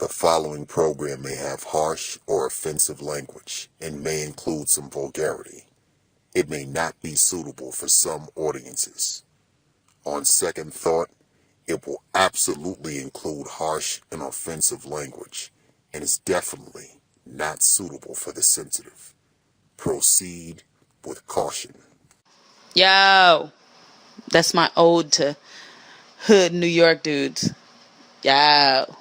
The following program may have harsh or offensive language and may include some vulgarity. It may not be suitable for some audiences. On second thought, it will absolutely include harsh and offensive language and is definitely not suitable for the sensitive. Proceed with caution. Yo, that's my ode to hood New York dudes. Yo,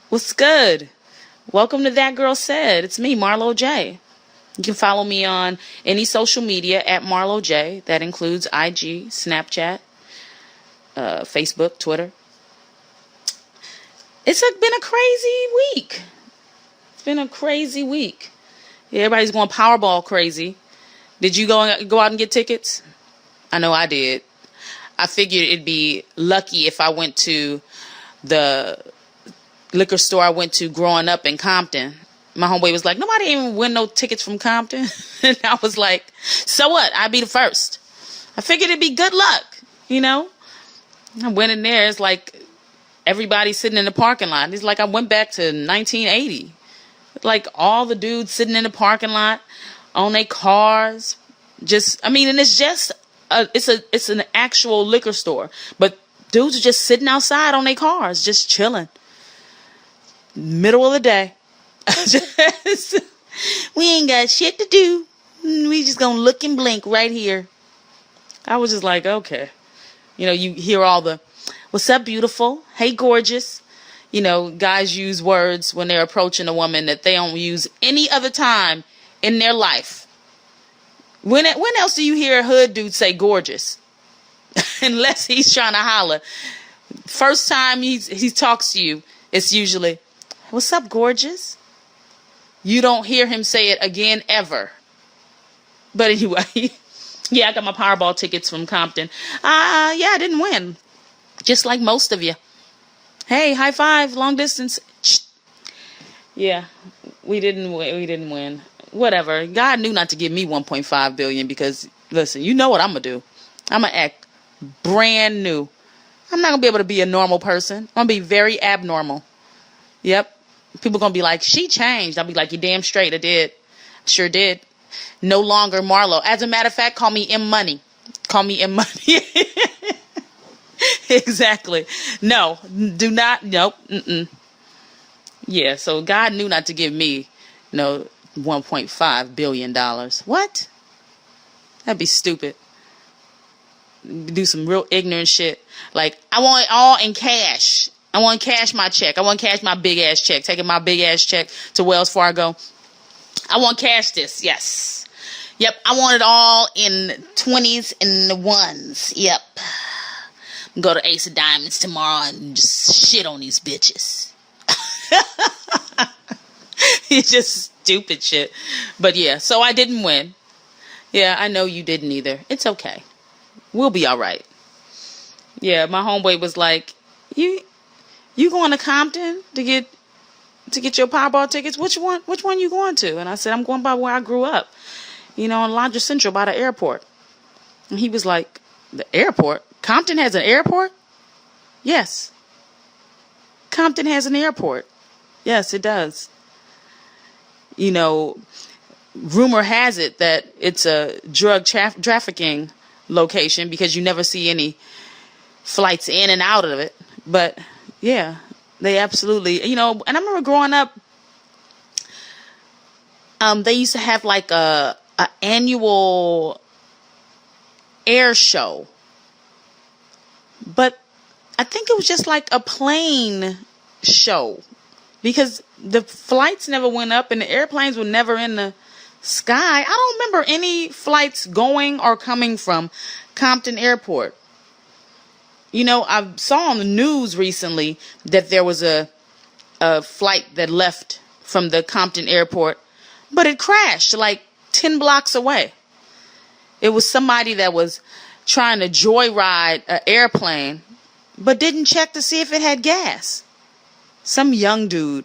what's good? Welcome to That Girl Said. It's me, Marlo J. You can follow me on any social media at Marlo J. That includes IG, Snapchat, Facebook, Twitter. It's been a crazy week. It's been a crazy week. Everybody's going Powerball crazy. Did you go out and get tickets? I know I did. I figured it'd be lucky if I went to the liquor store I went to growing up in Compton. My homeboy was like, nobody even win no tickets from Compton. And I was like, so what? I'd be the first. I figured it'd be good luck, you know? I went in there. It's like everybody sitting in the parking lot. It's like I went back to 1980. Like all the dudes sitting in the parking lot on their cars. And it's just, it's an actual liquor store. But dudes are just sitting outside on their cars, just chilling. Middle of the day. We ain't got shit to do. We just gonna look and blink right here. I was just like, okay. You know, you hear all the, what's up, beautiful? Hey, gorgeous. You know, guys use words when they're approaching a woman that they don't use any other time in their life. When else do you hear a hood dude say gorgeous? Unless he's trying to holler. First time he talks to you, it's usually, what's up, gorgeous? You don't hear him say it again ever. But anyway, yeah, I got my Powerball tickets from Compton. Yeah, I didn't win. Just like most of you. Hey, high five, long distance. Yeah, we didn't win. Whatever. God knew not to give me $1.5 billion because, listen, you know what I'm going to do. I'm going to act brand new. I'm not going to be able to be a normal person. I'm going to be very abnormal. Yep. People going to be like, she changed. I'll be like, you damn straight. I did. Sure did. No longer Marlo. As a matter of fact, call me M Money. Call me M Money. Exactly. No, do not. Nope. Mm-mm. Yeah. So God knew not to give me, $1.5 billion. What? That'd be stupid. Do some real ignorant shit. Like, I want it all in cash. I want to cash my check. I want to cash my big ass check. Taking my big ass check to Wells Fargo. I want to cash this. Yes. Yep. I want it all in 20s and the ones. Yep. Go to Ace of Diamonds tomorrow and just shit on these bitches. It's just stupid shit. But yeah, so I didn't win. Yeah, I know you didn't either. It's okay. We'll be all right. Yeah, my homeboy was like, You going to Compton to get your Powerball tickets? Which one you going to? And I said, I'm going by where I grew up. In Lodge Central by the airport. And he was like, the airport? Compton has an airport? Yes. Compton has an airport. Yes, it does. Rumor has it that it's a drug trafficking location because you never see any flights in and out of it. But yeah, they absolutely, and I remember growing up, they used to have like a annual air show, but I think it was just like a plane show because the flights never went up and the airplanes were never in the sky. I don't remember any flights going or coming from Compton Airport. I saw on the news recently that there was a flight that left from the Compton Airport, but it crashed like 10 blocks away. It was somebody that was trying to joyride an airplane, but didn't check to see if it had gas. Some young dude,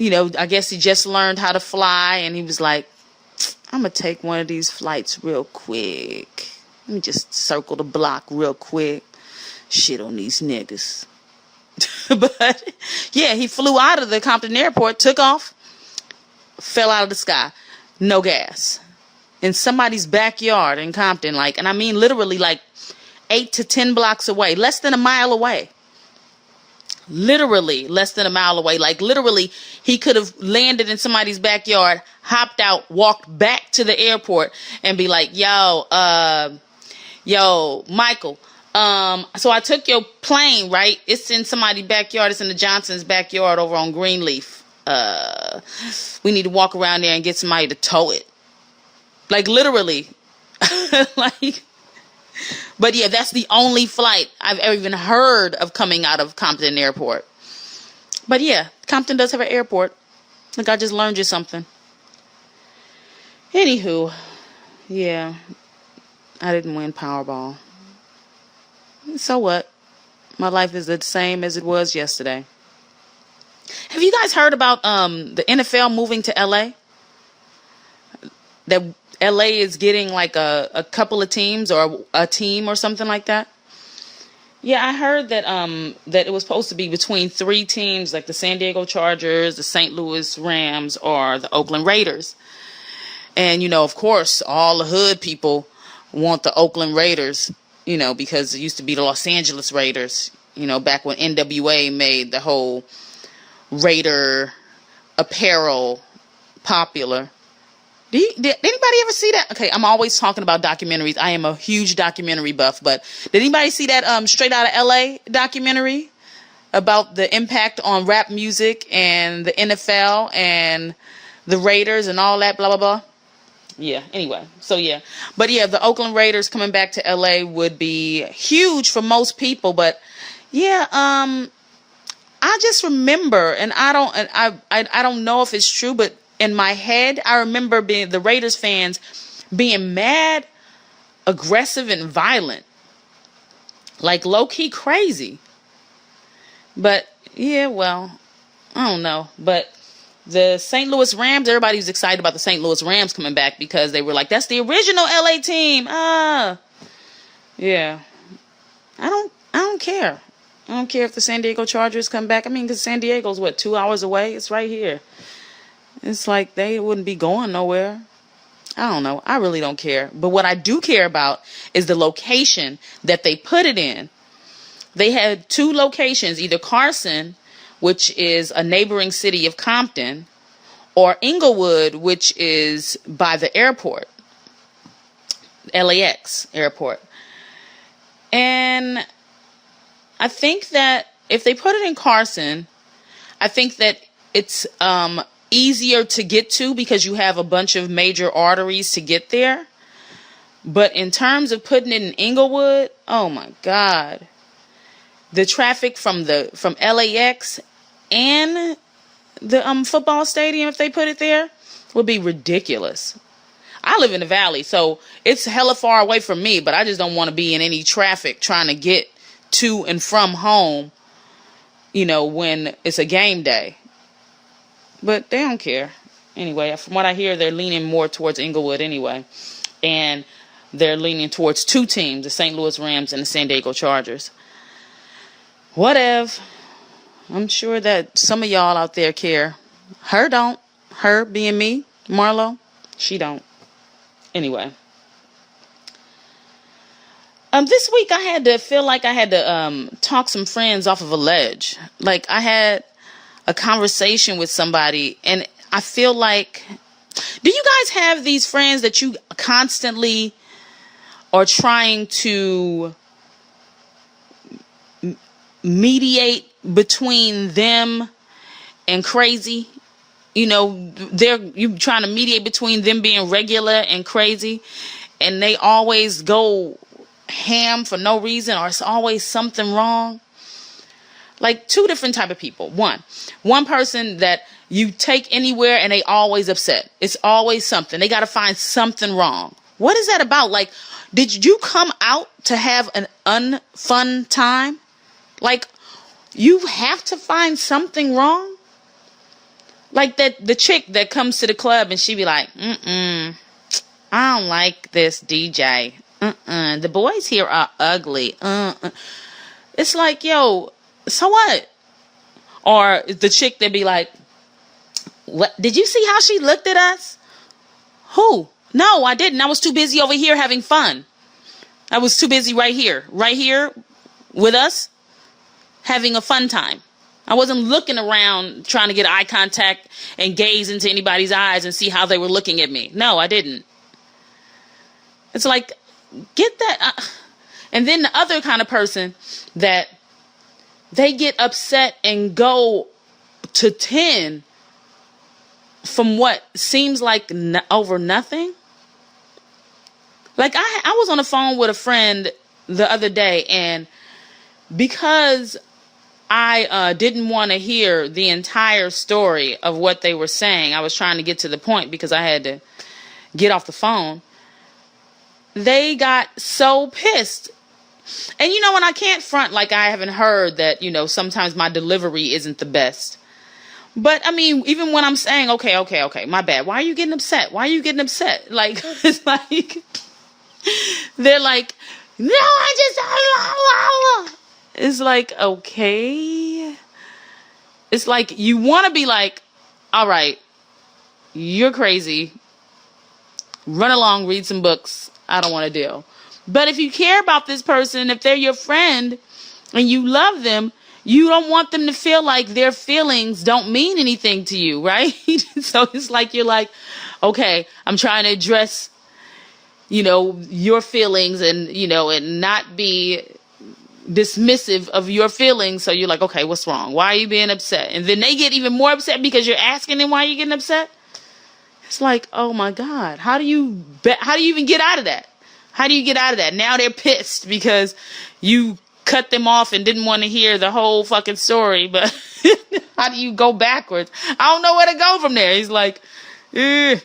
I guess he just learned how to fly, and he was like, I'm going to take one of these flights real quick. Let me just circle the block real quick. Shit on these niggas. But yeah, he flew out of the Compton airport, took off, fell out of the sky. No gas. In somebody's backyard in Compton, like, and I mean literally like 8 to 10 blocks away, less than a mile away. Literally less than a mile away. Like literally he could have landed in somebody's backyard, hopped out, walked back to the airport and be like, yo, Michael, so I took your plane, right? It's in somebody's backyard. It's in the Johnson's backyard over on Greenleaf. We need to walk around there and get somebody to tow it. Like literally. Like, but yeah, that's the only flight I've ever even heard of coming out of Compton Airport. But yeah, Compton does have an airport. Like, I just learned you something. Anywho, yeah, I didn't win Powerball. So what? My life is the same as it was yesterday. Have you guys heard about the NFL moving to LA? That LA is getting like a couple of teams or a team or something like that. Yeah, I heard that that it was supposed to be between 3 teams, like the San Diego Chargers, the St. Louis Rams, or the Oakland Raiders. And, you know, of course, all the hood people want the Oakland Raiders, you know, because it used to be the Los Angeles Raiders, you know, back when NWA made the whole Raider apparel popular. Did anybody ever see that? Okay, I'm always talking about documentaries. I am a huge documentary buff, but did anybody see that Straight Outta LA documentary about the impact on rap music and the NFL and the Raiders and all that, blah, blah, blah? Yeah, anyway, so yeah. But yeah, the Oakland Raiders coming back to LA would be huge for most people, but yeah, I just remember, and I don't know if it's true, but in my head, I remember being the Raiders fans being mad, aggressive, and violent. Like low-key crazy. But, yeah, well, I don't know. But the St. Louis Rams, everybody was excited about the St. Louis Rams coming back because they were like, that's the original LA team. Yeah. I don't care. I don't care if the San Diego Chargers come back. I mean, because San Diego's, 2 hours away? It's right here. It's like they wouldn't be going nowhere. I don't know. I really don't care. But what I do care about is the location that they put it in. They had 2 locations, either Carson, which is a neighboring city of Compton, or Inglewood, which is by the airport, LAX airport. And I think that if they put it in Carson, I think that it's easier to get to because you have a bunch of major arteries to get there. But in terms of putting it in Inglewood, oh my God. The traffic from LAX and the football stadium, if they put it there, would be ridiculous. I live in the valley, so it's hella far away from me, but I just don't want to be in any traffic trying to get to and from home, you know, when it's a game day. But they don't care. Anyway, from what I hear, they're leaning more towards Inglewood anyway. And they're leaning towards 2 teams, the St. Louis Rams and the San Diego Chargers. Whatever. I'm sure that some of y'all out there care. Her don't. Her being me, Marlo, she don't. Anyway. This week I had to talk some friends off of a ledge. Like, I had a conversation with somebody, and I feel like, do you guys have these friends that you constantly are trying to mediate between them and crazy? You know, you trying to mediate between them being regular and crazy, and they always go ham for no reason, or it's always something wrong. Like 2 different type of people. One person that you take anywhere and they always upset. It's always something. They got to find something wrong. What is that about? Like, did you come out to have an unfun time? Like, you have to find something wrong? Like the chick that comes to the club and she be like, I don't like this DJ. The boys here are ugly. It's like, yo, so what? Or the chick that be like, what? Did you see how she looked at us? Who? No, I didn't. I was too busy over here having fun. I was too busy right here with us having a fun time. I wasn't looking around trying to get eye contact and gaze into anybody's eyes and see how they were looking at me. No, I didn't. It's like, get that. And then the other kind of person that they get upset and go to 10 from what seems like over nothing. Like I was on the phone with a friend the other day, and because I didn't want to hear the entire story of what they were saying, I was trying to get to the point because I had to get off the phone. They got so pissed. And you know, when I can't front like I haven't heard that, you know, sometimes my delivery isn't the best. But I mean, even when I'm saying, okay, my bad. Why are you getting upset? Why are you getting upset? Like, it's like, they're like, no, I just, it's like, okay. It's like, you want to be like, all right, you're crazy. Run along, read some books. I don't want to deal. But if you care about this person, if they're your friend and you love them, you don't want them to feel like their feelings don't mean anything to you, right? So it's like, you're like, okay, I'm trying to address, you know, your feelings and, you know, and not be dismissive of your feelings. So you're like, okay, what's wrong? Why are you being upset? And then they get even more upset because you're asking them why you're getting upset. It's like, oh my God, how do you even get out of that? How do you get out of that? Now they're pissed because you cut them off and didn't want to hear the whole fucking story. But how do you go backwards? I don't know where to go from there. He's like, eh.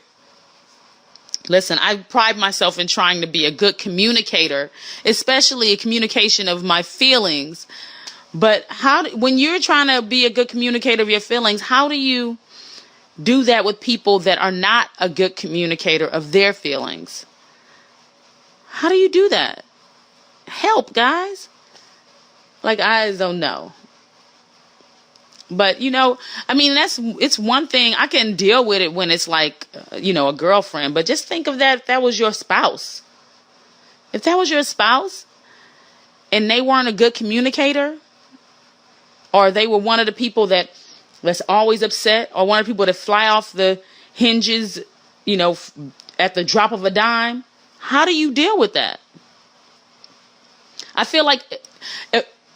Listen, I pride myself in trying to be a good communicator, especially a communication of my feelings. But when you're trying to be a good communicator of your feelings, how do you do that with people that are not a good communicator of their feelings? How do you do that? Help, guys. Like, I don't know. But, you know, I mean, it's one thing. I can deal with it when it's like, you know, a girlfriend. But just think of that if that was your spouse. If that was your spouse and they weren't a good communicator, or they were one of the people that's always upset, or one of the people that fly off the hinges, you know, at the drop of a dime, how do you deal with that? I feel like,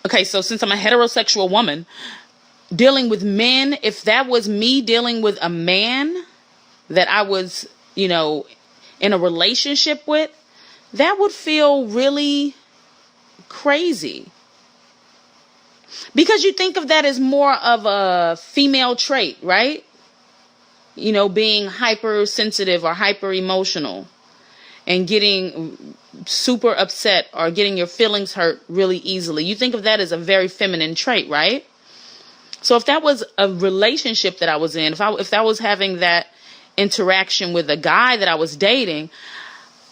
okay, so since I'm a heterosexual woman, dealing with men, if that was me dealing with a man that I was, you know, in a relationship with, that would feel really crazy. Because you think of that as more of a female trait, right? You know, being hypersensitive or hyper emotional and getting super upset or getting your feelings hurt really easily. You think of that as a very feminine trait, right? So if that was a relationship that I was in, if I was having that interaction with a guy that I was dating,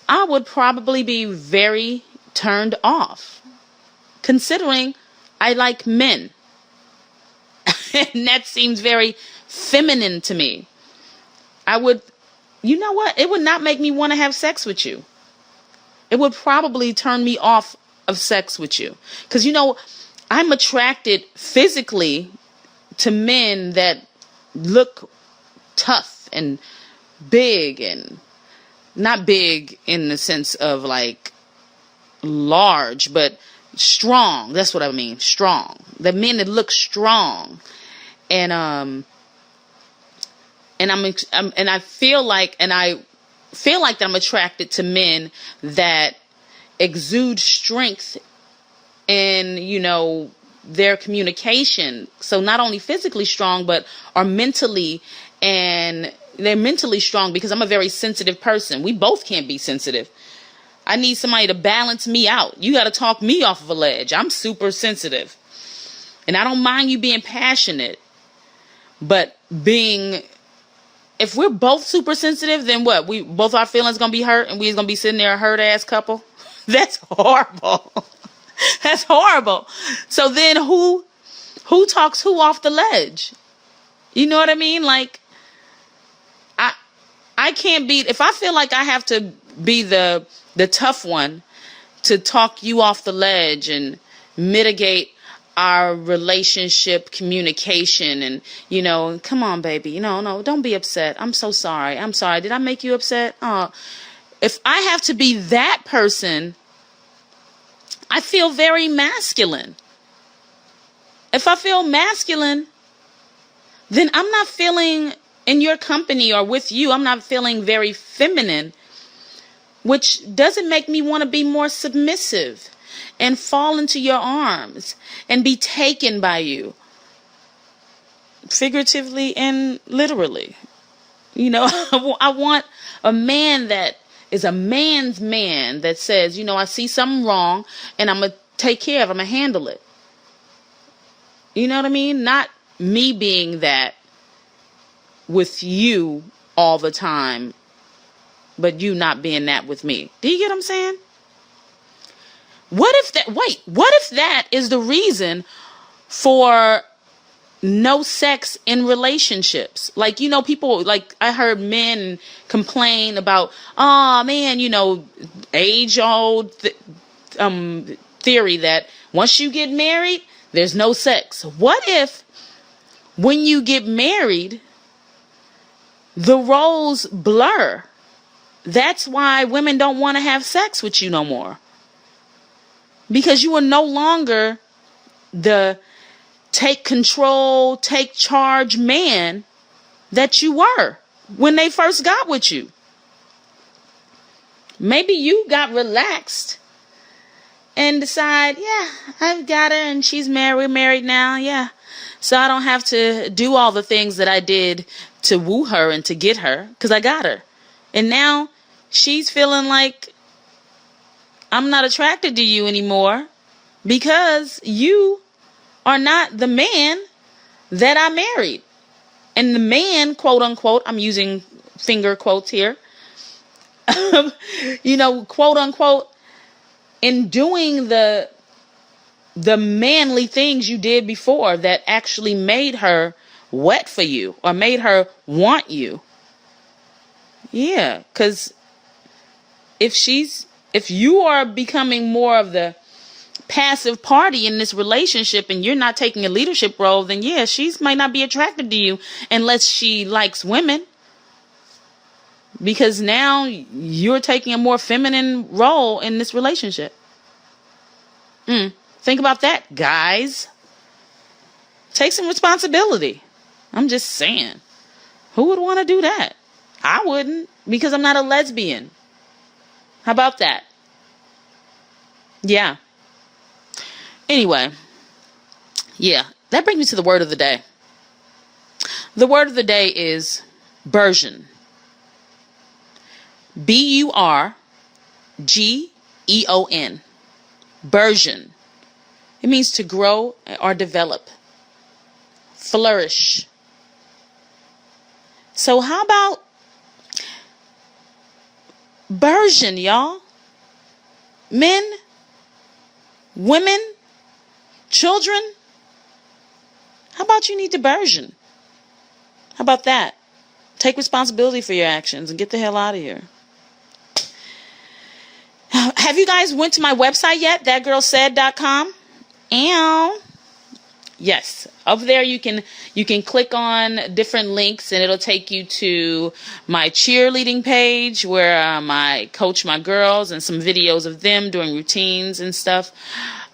I would probably be very turned off, considering I like men. And that seems very feminine to me. You know what? It would not make me want to have sex with you. It would probably turn me off of sex with you. Because, you know, I'm attracted physically to men that look tough and big, and not big in the sense of like large, but strong. That's what I mean. Strong. The men that look strong. And I feel like that I'm attracted to men that exude strength in, you know, their communication. So not only physically strong, but are mentally, and they're mentally strong, because I'm a very sensitive person. We both can't be sensitive. I need somebody to balance me out. You got to talk me off of a ledge. I'm super sensitive. And I don't mind you being passionate, but if we're both super sensitive, then what? Both our feelings gonna be hurt, and we're gonna be sitting there a hurt ass couple. That's horrible. That's horrible. So then who Who talks who off the ledge? You know what I mean? Like, I can't be, if I feel like I have to be the tough one to talk you off the ledge and mitigate our relationship communication and, come on, baby, no, don't be upset. I'm so sorry. I'm sorry. Did I make you upset? If I have to be that person, I feel very masculine. If I feel masculine, then I'm not feeling in your company or with you. I'm not feeling very feminine, which doesn't make me want to be more submissive and fall into your arms and be taken by you, figuratively and literally. I want a man that is a man's man that says, I see something wrong and I'm going to take care of it. I'm going to handle it. You know what I mean? Not me being that with you all the time, but you not being that with me. Do you get what I'm saying? What if that is the reason for no sex in relationships? Like, people, like, I heard men complain about, oh man, age old theory that once you get married, there's no sex. What if when you get married, the roles blur? That's why women don't want to have sex with you no more. Because you are no longer the take control, take charge man that you were when they first got with you. Maybe you got relaxed and decide, yeah, I've got her and we're married now. Yeah. So I don't have to do all the things that I did to woo her and to get her because I got her. And now she's feeling like I'm not attracted to you anymore because you are not the man that I married. And the man, quote unquote, I'm using finger quotes here, quote unquote, in doing the manly things you did before that actually made her wet for you or made her want you. Yeah, because if you are becoming more of the passive party in this relationship and you're not taking a leadership role, then yeah, she might not be attracted to you unless she likes women. Because now you're taking a more feminine role in this relationship. Think about that, guys. Take some responsibility. I'm just saying. Who would want to do that? I wouldn't, because I'm not a lesbian. How about that? Yeah. Anyway. Yeah. That brings me to the word of the day. The word of the day is burgeon. Burgeon. Burgeon. It means to grow or develop. Flourish. So how about burgeon, y'all? Men, women, children. How about you need to burgeon? How about that? Take responsibility for your actions and get the hell out of here. Have you guys went to my website yet? Thatgirlsaid.com? Yes. Up there you can click on different links and it'll take you to my cheerleading page where I coach my girls and some videos of them doing routines and stuff.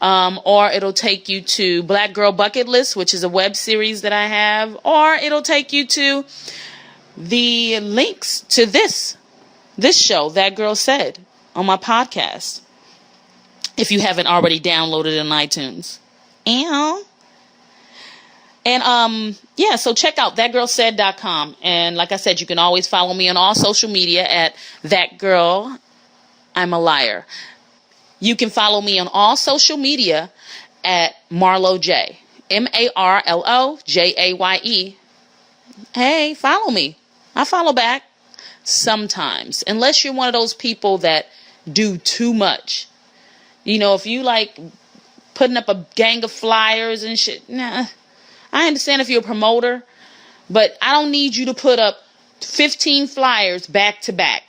Or it'll take you to Black Girl Bucket List, which is a web series that I have. Or it'll take you to the links to this show, That Girl Said, on my podcast. If you haven't already downloaded it on iTunes. So check out thatgirlsaid.com. And like I said, you can always follow me on all social media at That Girl I'm a Liar. You can follow me on all social media at Marlo J. MarloJaye. Hey, follow me. I follow back sometimes. Unless you're one of those people that do too much. If you like putting up a gang of flyers and shit. Nah, I understand if you're a promoter, but I don't need you to put up 15 flyers back to back.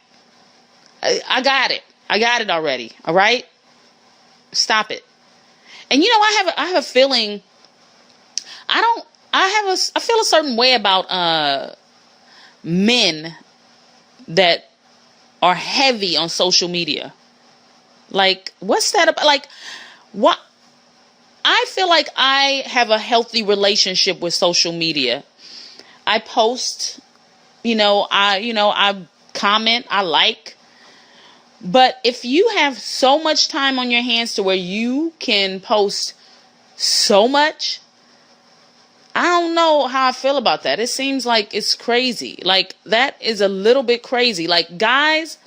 I got it. I got it already. All right? Stop it. And you know, I have a feeling, I feel a certain way about men that are heavy on social media. Like, what's that about? Like, what? I feel like I have a healthy relationship with social media. I post, I comment, I like. But if you have so much time on your hands to where you can post so much, I don't know how I feel about that. It seems like it's crazy. Like, that is a little bit crazy. Like, guys,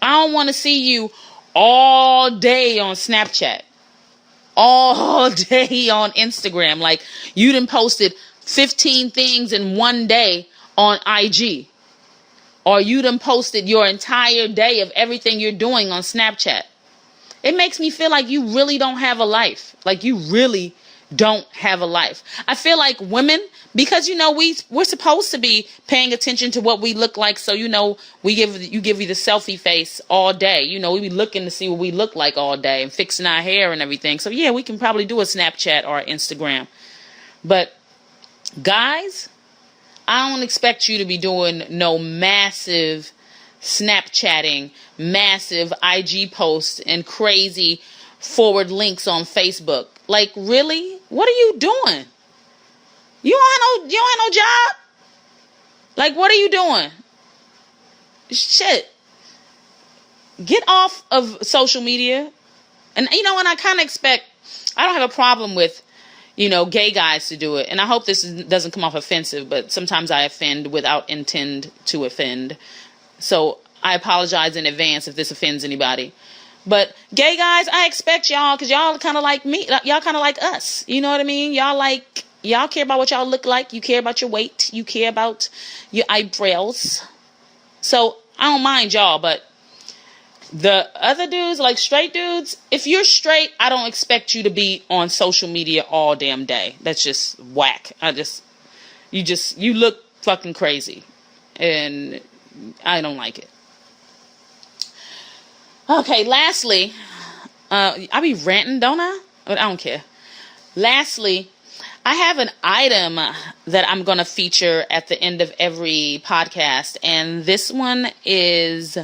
I don't want to see you all day on Snapchat, all day on Instagram. Like, you done posted 15 things in one day on IG. Or you done posted your entire day of everything you're doing on Snapchat. It makes me feel like you really don't have a life. Like, you really don't have a life. I feel like women, because, we're supposed to be paying attention to what we look like. So, you give you the selfie face all day. We be looking to see what we look like all day and fixing our hair and everything. So, yeah, we can probably do a Snapchat or Instagram. But guys, I don't expect you to be doing no massive Snapchatting, massive IG posts, and crazy forward links on Facebook. Like, really? What are you doing? You don't have no job? Like, what are you doing? Shit. Get off of social media. And, and I kind of expect, I don't have a problem with, gay guys to do it. And I hope this doesn't come off offensive, but sometimes I offend without intend to offend. So I apologize in advance if this offends anybody. But gay guys, I expect y'all, because y'all kind of like me. Y'all kind of like us. You know what I mean? Y'all care about what y'all look like. You care about your weight. You care about your eyebrows. So I don't mind y'all, but the other dudes, like straight dudes, if you're straight, I don't expect you to be on social media all damn day. That's just whack. You look fucking crazy. And I don't like it. Okay, lastly, I be ranting, don't I? But I don't care. Lastly, I have an item that I'm going to feature at the end of every podcast. And this one is...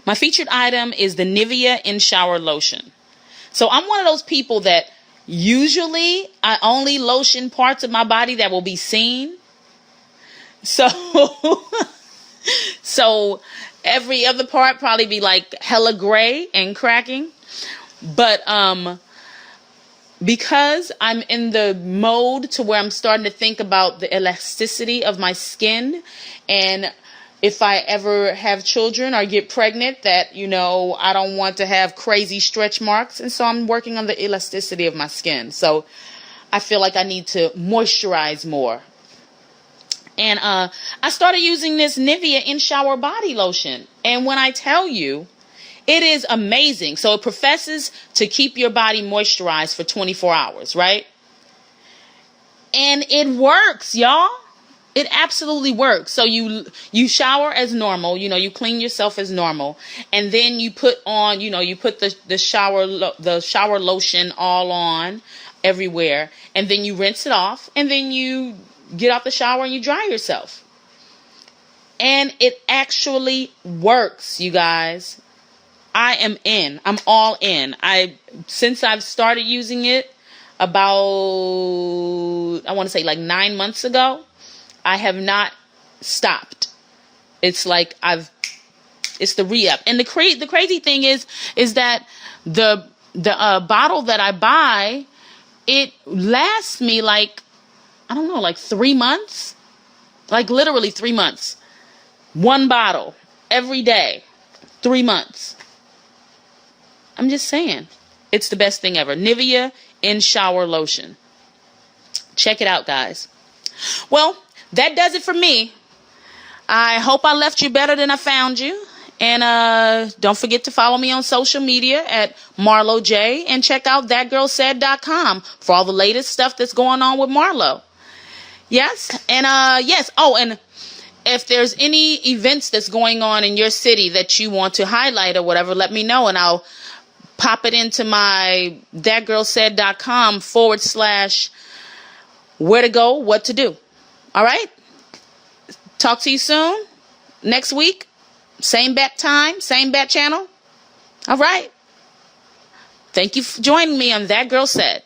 my featured item is the Nivea In Shower Lotion. So I'm one of those people that usually I only lotion parts of my body that will be seen. So, so every other part probably be like hella gray and cracking. But because I'm in the mode to where I'm starting to think about the elasticity of my skin, and if I ever have children or get pregnant, that, I don't want to have crazy stretch marks. And so I'm working on the elasticity of my skin. So I feel like I need to moisturize more. And I started using this Nivea In Shower Body Lotion. And when I tell you, it is amazing. So it professes to keep your body moisturized for 24 hours, right? And it works, y'all. It absolutely works. So you shower as normal, you clean yourself as normal, and then you put on, you put the shower lotion all on everywhere, and then you rinse it off, and then you get out the shower and you dry yourself. And it actually works, you guys. I'm all in. Since I've started using it about, I want to say like 9 months ago, I have not stopped. It's like it's the re-up. And the crazy thing is that the bottle that I buy, it lasts me like 3 months. Like literally 3 months. One bottle every day. 3 months. I'm just saying. It's the best thing ever. Nivea In Shower Lotion. Check it out, guys. Well, that does it for me. I hope I left you better than I found you. And don't forget to follow me on social media at Marlo J, and check out thatgirlsaid.com for all the latest stuff that's going on with Marlo. Yes. And yes. Oh, and if there's any events that's going on in your city that you want to highlight or whatever, let me know, and I'll pop it into my thatgirlsaid.com / where to go, what to do. All right. Talk to you soon. Next week. Same bat time, same bat channel. All right. Thank you for joining me on That Girl Said.